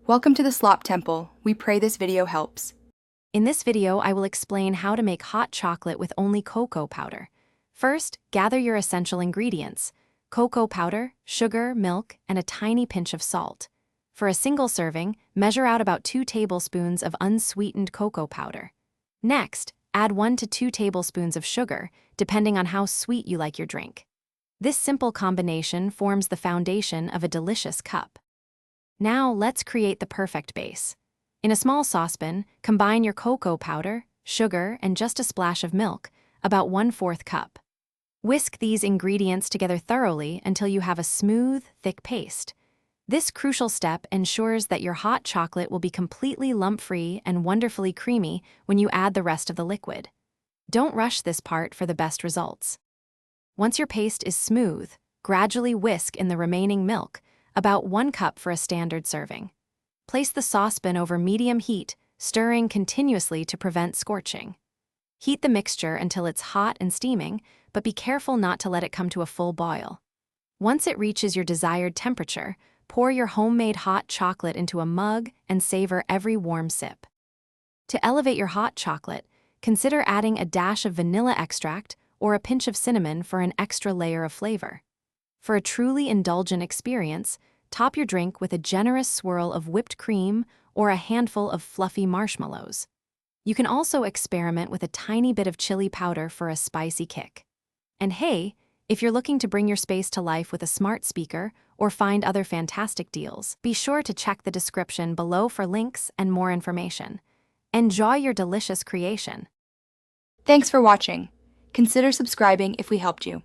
Welcome to the Slop Temple. We pray this video helps. In this video, I will explain how to make hot chocolate with only cocoa powder. First, gather your essential ingredients: cocoa powder, sugar, milk, and a tiny pinch of salt. For a single serving, measure out about 2 tablespoons of unsweetened cocoa powder. Next, add 1 to 2 tablespoons of sugar, depending on how sweet you like your drink. This simple combination forms the foundation of a delicious cup. Now, let's create the perfect base. In a small saucepan, combine your cocoa powder, sugar, and just a splash of milk, about 1/4 cup. Whisk these ingredients together thoroughly until you have a smooth, thick paste. This crucial step ensures that your hot chocolate will be completely lump-free and wonderfully creamy when you add the rest of the liquid. Don't rush this part for the best results. Once your paste is smooth, gradually whisk in the remaining milk, about 1 cup for a standard serving. Place the saucepan over medium heat, stirring continuously to prevent scorching. Heat the mixture until it's hot and steaming, but be careful not to let it come to a full boil. Once it reaches your desired temperature, pour your homemade hot chocolate into a mug and savor every warm sip. To elevate your hot chocolate, consider adding a dash of vanilla extract or a pinch of cinnamon for an extra layer of flavor. For a truly indulgent experience, top your drink with a generous swirl of whipped cream or a handful of fluffy marshmallows. You can also experiment with a tiny bit of chili powder for a spicy kick. And hey, if you're looking to bring your space to life with a smart speaker or find other fantastic deals, be sure to check the description below for links and more information. Enjoy your delicious creation. Thanks for watching. Consider subscribing if we helped you.